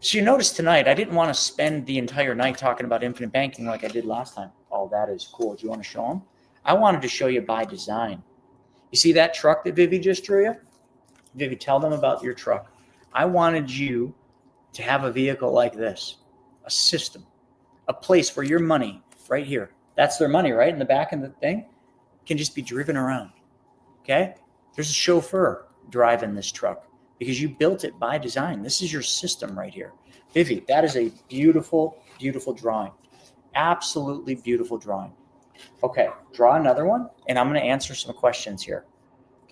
So you notice tonight, I didn't want to spend the entire night talking about infinite banking like I did last time. Oh, that is cool. Do you want to show them? I wanted to show you by design. You see that truck that Vivi just drew you? Vivi, tell them about your truck. I wanted you to have a vehicle like this, a system, a place where your money right here, that's their money, right? In the back of the thing, can just be driven around, okay? There's a chauffeur driving this truck because you built it by design. This is your system right here. Vivi, that is a beautiful, beautiful drawing. Absolutely beautiful drawing. Okay, draw another one, and I'm going to answer some questions here.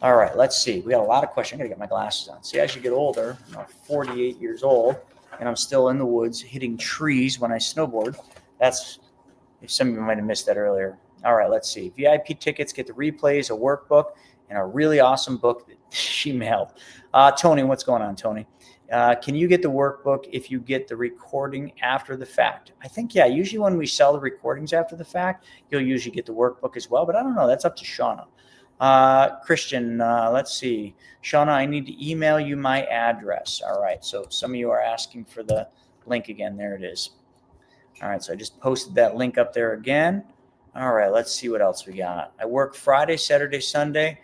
All right, let's see. We got a lot of questions. I got to get my glasses on. See, as you get older, I'm 48 years old, and I'm still in the woods hitting trees when I snowboard. That's, if some of you might have missed that earlier. All right, let's see. VIP tickets, get the replays, a workbook, and a really awesome book that she mailed. Tony, what's going on, Tony? Can you get the workbook if you get the recording after the fact? I think, yeah, usually when we sell the recordings after the fact, you'll usually get the workbook as well, but I don't know. That's up to Shauna. Christian, let's see. Shauna, I need to email you my address. All right. So some of you are asking for the link again. There it is. All right. So I just posted that link up there again. All right. Let's see what else we got. I work Friday, Saturday, Sunday.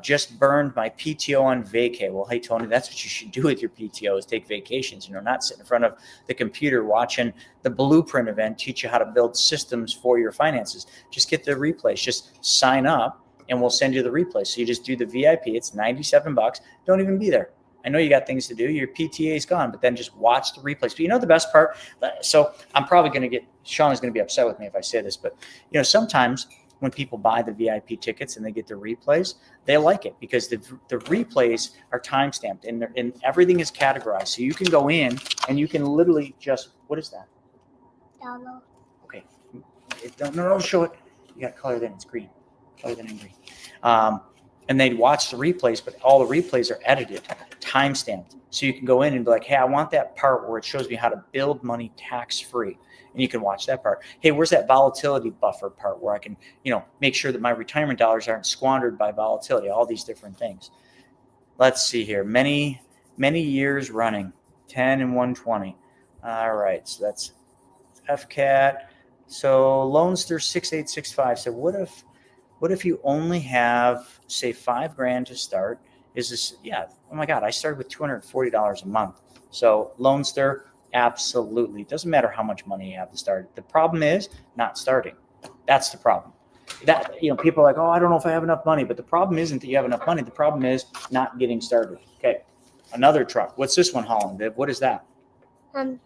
Just burned my PTO on vacay. Well, hey, Tony, that's what you should do with your PTO is take vacations, not sit in front of the computer watching the Blueprint event, teach you how to build systems for your finances. Just get the replays. Just sign up. And we'll send you the replay. So you just do the VIP. It's $97. Don't even be there. I know you got things to do. Your PTA is gone, but then just watch the replays. But you know the best part? So I'm probably going to get, Sean is going to be upset with me if I say this, but sometimes when people buy the VIP tickets and they get the replays, they like it because the replays are time-stamped and everything is categorized. So you can go in and you can literally just, what is that? Dollar. Okay. No, show it. You got color then, it's green. Color then in green. And they'd watch the replays, but all the replays are edited, time-stamped. So you can go in and be like, hey, I want that part where it shows me how to build money tax-free. And you can watch that part. Hey, where's that volatility buffer part where I can, make sure that my retirement dollars aren't squandered by volatility, all these different things. Let's see here. Many years running, 10 and 120. All right, so that's FCAT. So Lone Star 6865. So what if you only have, say, $5,000 to start? Is this, oh my God, I started with $240 a month. So Lone Star, absolutely. It doesn't matter how much money you have to start. The problem is not starting. That's the problem. That, people are like, oh, I don't know if I have enough money. But the problem isn't that you have enough money. The problem is not getting started. Okay. Another truck. What's this one hauling, Viv? What is that? $1.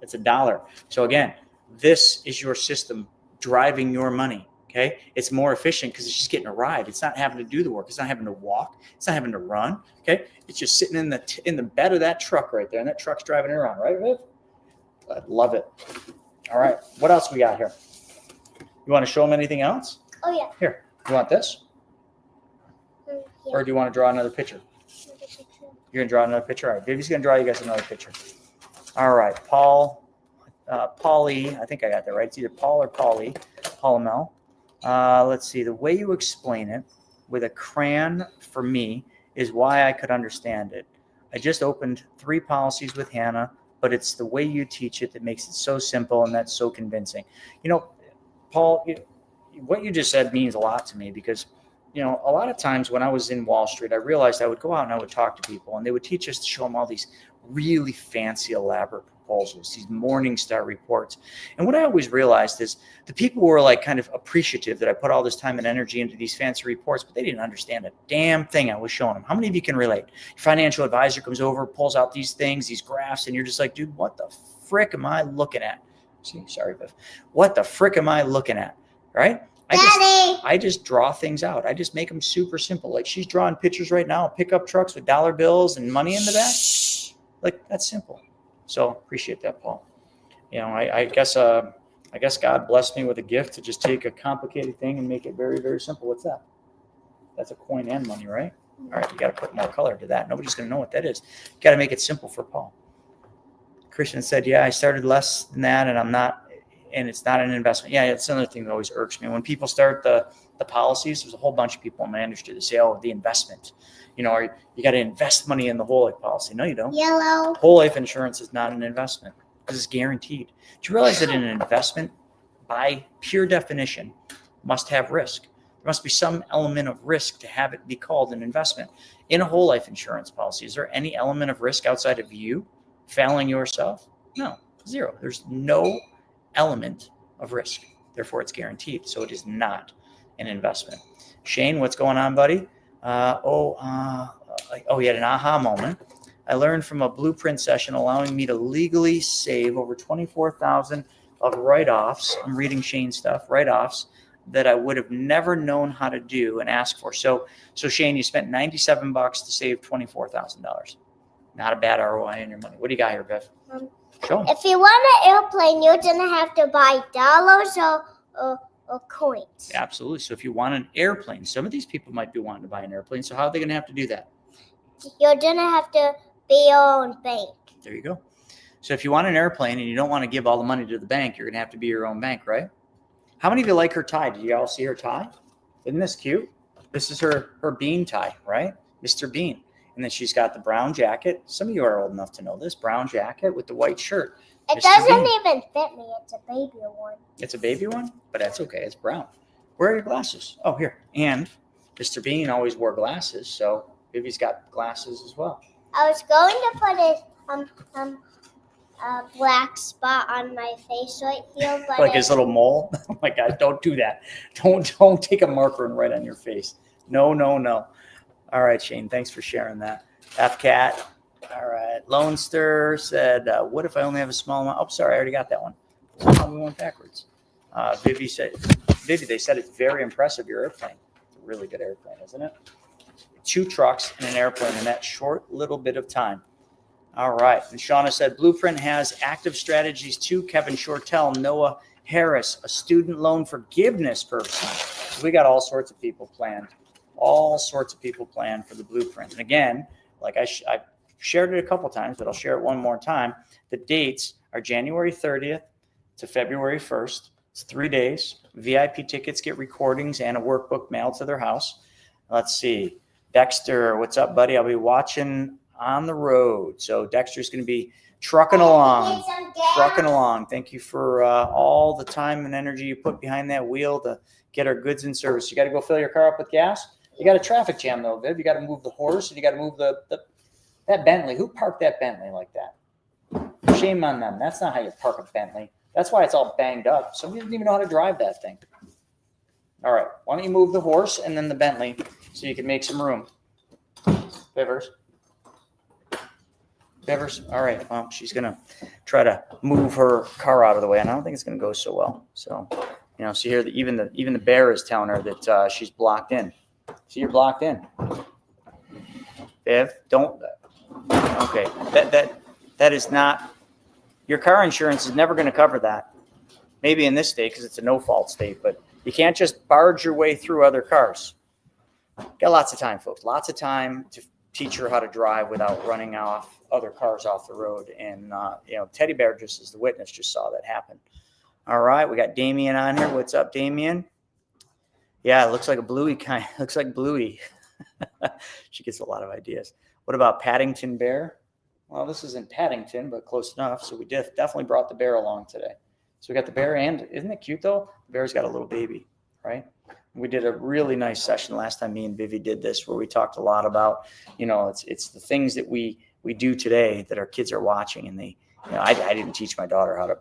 It's $1. So again, this is your system driving your money. Okay, it's more efficient because it's just getting a ride. It's not having to do the work. It's not having to walk. It's not having to run. Okay, it's just sitting in the bed of that truck right there, and that truck's driving it around, right, Viv? I love it. All right, what else we got here? You want to show them anything else? Oh yeah. Here, you want this, Yeah. or do you want to draw another picture? You're gonna draw another picture. All right, Vivi's gonna draw you guys another picture. All right, Paulie. I think I got that right. It's either Paul or Paulie. Paulamel. Let's see. The way you explain it with a crayon for me is why I could understand it. I just opened 3 policies with Hannah, but it's the way you teach it that makes it so simple and that's so convincing. Paul, what you just said means a lot to me because, a lot of times when I was in Wall Street, I realized I would go out and I would talk to people and they would teach us to show them all these really fancy, elaborate proposals, these Morningstar reports. And what I always realized is the people were like kind of appreciative that I put all this time and energy into these fancy reports, but they didn't understand a damn thing I was showing them. How many of you can relate? Your financial advisor comes over, pulls out these things, these graphs, and you're just like, dude, what the frick am I looking at? Sorry, Biff. What the frick am I looking at? Right? I just draw things out. I just make them super simple. Like she's drawing pictures right now, pickup trucks with dollar bills and money in the back. Like that's simple. So appreciate that, Paul. I guess God blessed me with a gift to just take a complicated thing and make it very, very simple. What's that? That's a coin and money, right? All right, you got to put more color to that. Nobody's going to know what that is. You got to make it simple for Paul. Christian said, yeah, I started less than that and it's not an investment. Yeah, it's another thing that always irks me. When people start the policies, there's a whole bunch of people in my industry that say, oh, the investment. Or you got to invest money in the whole life policy. No, you don't. Yellow. Whole life insurance is not an investment because it's guaranteed. Do you realize that an investment, by pure definition, must have risk? There must be some element of risk to have it be called an investment. In a whole life insurance policy, is there any element of risk outside of you failing yourself? No, zero. There's no element of risk. Therefore, it's guaranteed. So it is not an investment. Shane, what's going on, buddy? He had an aha moment. I learned from a blueprint session allowing me to legally save over $24,000 of write-offs. I'm reading Shane's stuff, write-offs that I would have never known how to do and ask for. So Shane, you spent $97 to save $24,000. Not a bad ROI on your money. What do you got here, Bev? Show 'em. If you want an airplane, you're gonna have to buy dollars or coins. Absolutely. So if you want an airplane, some of these people might be wanting to buy an airplane. So how are they going to have to do that? You're gonna have to be your own bank. There you go. So if you want an airplane and you don't want to give all the money to the bank, you're going to have to be your own bank, right? How many of you like her tie? Did you all see her tie? Isn't this cute? This is her Bean tie, right? Mr. Bean. And then she's got the brown jacket. Some of you are old enough to know this. Brown jacket with the white shirt. It Mr. doesn't Bean. even fit me. It's a baby one. It's a baby one, but that's okay. It's brown. Where are your glasses? Oh, here. And Mr. Bean always wore glasses, so Vivi's got glasses as well. I was going to put a black spot on my face right here, but Like his little mole. Oh my God! Don't do that. Don't take a marker and write on your face. No. All right, Shane. Thanks for sharing that. FCAT. All right. Lone Stir said, what if I only have a small amount? Oh, sorry. I already got that one. Somehow we went backwards. Vivi, they said it's very impressive, your airplane. It's a really good airplane, isn't it? 2 trucks and an airplane in that short little bit of time. All right. And Shauna said, Blueprint has active strategies too. Kevin Shortell, Noah Harris, a student loan forgiveness person. We got all sorts of people planned. All sorts of people planned for the Blueprint. And again, like I shared it a couple times, but I'll share it one more time. The dates are January 30th to February 1st. It's 3 days. VIP tickets get recordings and a workbook mailed to their house. Let's see. Dexter, what's up, buddy? I'll be watching on the road. So Dexter's going to be trucking along. Thank you for all the time and energy you put behind that wheel to get our goods in service. You got to go fill your car up with gas. You got a traffic jam though, Viv. You got to move the horse and you got to move that Bentley. Who parked that Bentley like that? Shame on them. That's not how you park a Bentley. That's why it's all banged up. Somebody doesn't even know how to drive that thing. All right. Why don't you move the horse and then the Bentley so you can make some room? Bivers. All right. Well, she's going to try to move her car out of the way, and I don't think it's going to go so well. So, see here, even the bear is telling her that she's blocked in. See, you're blocked in. Viv, don't. Okay. That is not. Your car insurance is never going to cover that. Maybe in this state because it's a no-fault state, but you can't just barge your way through other cars. Got lots of time, folks. Lots of time to teach her how to drive without running off other cars off the road. And, Teddy Bear, just as the witness, just saw that happen. All right. We got Damien on here. What's up, Damien? Yeah, it looks like a Bluey kind. Looks like Bluey. She gets a lot of ideas. What about Paddington Bear? Well, this isn't Paddington, but close enough. So we definitely brought the bear along today. So we got the bear, and isn't it cute though? The bear's got a little baby, right? We did a really nice session last time me and Vivi did this, where we talked a lot about, it's the things that we do today that our kids are watching, and they, I didn't teach my daughter how to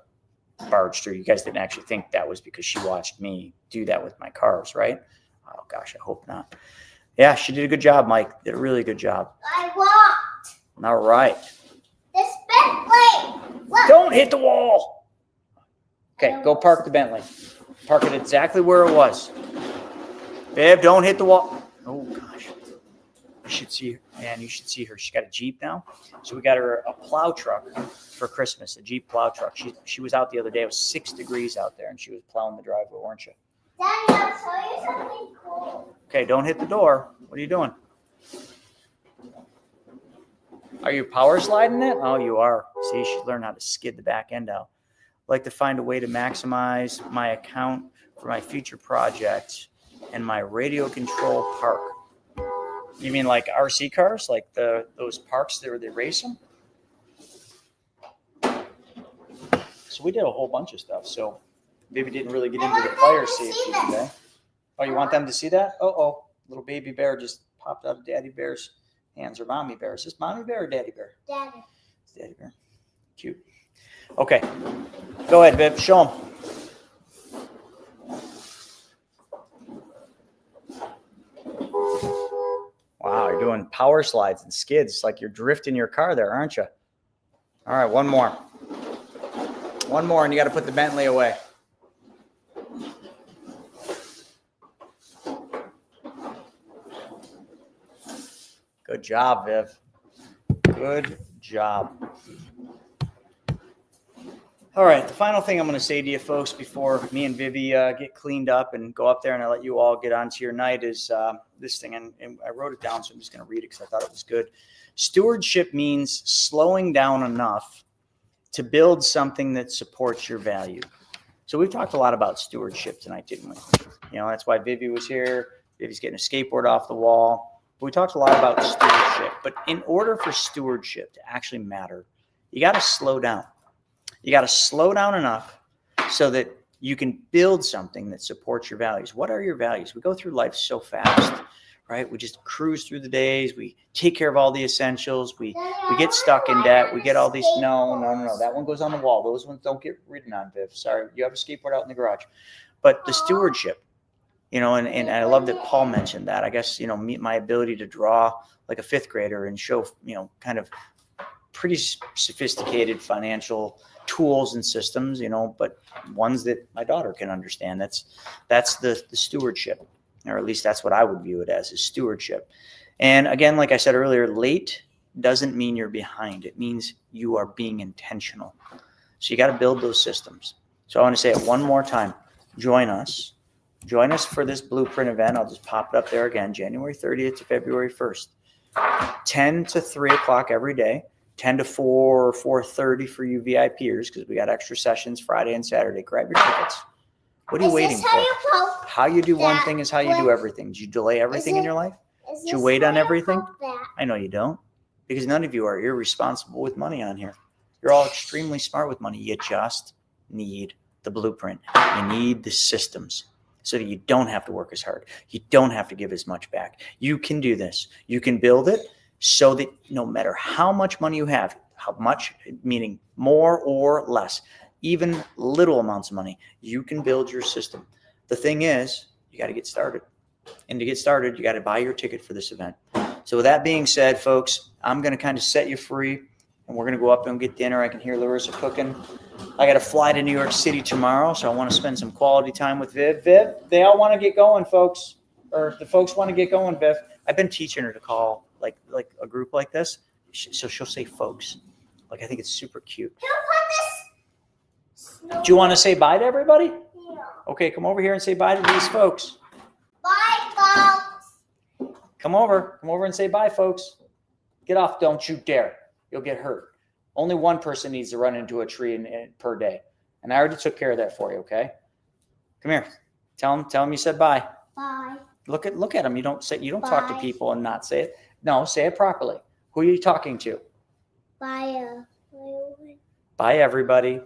barge through. You guys didn't actually think that was because she watched me do that with my cars, right? Oh gosh, I hope not. Yeah, she did a good job, Mike. Did a really good job. I walked. All right. This Bentley. Look. Don't hit the wall. Okay, go park the Bentley. Park it exactly where it was. Babe, don't hit the wall. Oh, gosh. You should see her. Man, you should see her. She got a Jeep now. So we got her a plow truck for Christmas, a Jeep plow truck. She was out the other day. It was 6 degrees out there, and she was plowing the driveway, weren't you? Daddy, I'll show you something cool. Okay, don't hit the door. What are you doing? Are you power sliding it? Oh, you are. See, you should learn how to skid the back end out. I'd like to find a way to maximize my account for my future projects and my radio control park. You mean like RC cars, like those parks there where they race them? So we did a whole bunch of stuff. So maybe didn't really get into the fire safety today. Oh, you want them to see that? Oh, little baby bear just popped out of Daddy Bear's hands, or Mommy Bear. Is this Mommy Bear or Daddy Bear? Daddy. It's Daddy Bear. Cute. Okay. Go ahead, Viv. Show them. Wow, you're doing power slides and skids like you're drifting your car there, aren't you? All right, one more. One more, and you got to put the Bentley away. Good job, Viv. Good job. All right, the final thing I'm going to say to you folks before me and Vivi get cleaned up and go up there and I let you all get onto your night is this thing, and I wrote it down, so I'm just going to read it because I thought it was good. Stewardship means slowing down enough to build something that supports your value. So we've talked a lot about stewardship tonight, didn't we? That's why Vivi was here. Vivi's getting a skateboard off the wall. But we talked a lot about stewardship. But in order for stewardship to actually matter, you got to slow down. You got to slow down enough so that you can build something that supports your values. What are your values? We go through life so fast, right? We just cruise through the days. We take care of all the essentials. We get stuck in debt. We get all these. No. That one goes on the wall. Those ones don't get ridden on, Viv. Sorry. You have a skateboard out in the garage. But the stewardship, You know, and I love that Paul mentioned that. I guess, you know, my ability to draw like a fifth grader and show, you know, kind of pretty sophisticated financial tools and systems, you know, but ones that my daughter can understand. That's the stewardship, or at least that's what I would view it as, is stewardship. And again, like I said earlier, late doesn't mean you're behind. It means you are being intentional. So you got to build those systems. So I want to say it one more time. Join us. Join us for this Blueprint event. I'll just pop it up there again, January 30th to February 1st. 10 to 3 o'clock every day, 10 to 4 or 4:30 for you VIPers, because we got extra sessions Friday and Saturday. Grab your tickets. What are you waiting for? How you do one thing is how you do everything. Did you delay everything in your life? Did you wait on everything? I know you don't, because none of you are irresponsible with money on here. You're all extremely smart with money. You just need the blueprint. You need the systems, so that you don't have to work as hard. You don't have to give as much back. You can do this. You can build it so that no matter how much money you have, how much, meaning more or less, even little amounts of money, you can build your system. The thing is, you got to get started. And to get started, you got to buy your ticket for this event. So with that being said, folks, I'm going to kind of set you free, and we're going to go up and get dinner. I can hear Larissa cooking. I got to fly to New York City tomorrow, so I want to spend some quality time with Viv. Viv, they all want to get going, folks. Or the folks want to get going, Viv. I've been teaching her to call like a group like this, so she'll say folks. Like, I think it's super cute. Do you want to say bye to everybody? Yeah. Okay, come over here and say bye to these folks. Bye, folks. Come over and say bye, folks. Get off, don't you dare. You'll get hurt. Only one person needs to run into a tree per day. And I already took care of that for you, okay? Come here. Tell them you said bye. Bye. Look at them. You don't talk to people and not say it. No, say it properly. Who are you talking to? Bye. Bye, everybody.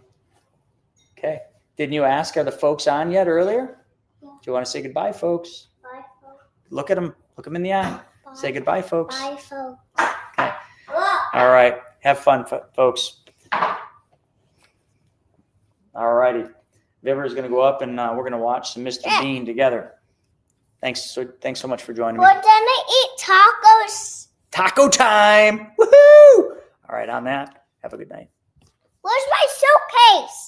Okay. Didn't you ask, are the folks on yet earlier? Yeah. Do you want to say goodbye, folks? Bye, folks. Look at them. Look them in the eye. Bye. Say goodbye, folks. Bye, folks. Okay. All right. Have fun, folks. All righty. Viver is going to go up, and we're going to watch some Mr. Bean together. Thanks so much for joining me. We're going to eat tacos. Taco time. Woohoo! All right, on that, have a good night. Where's my suitcase?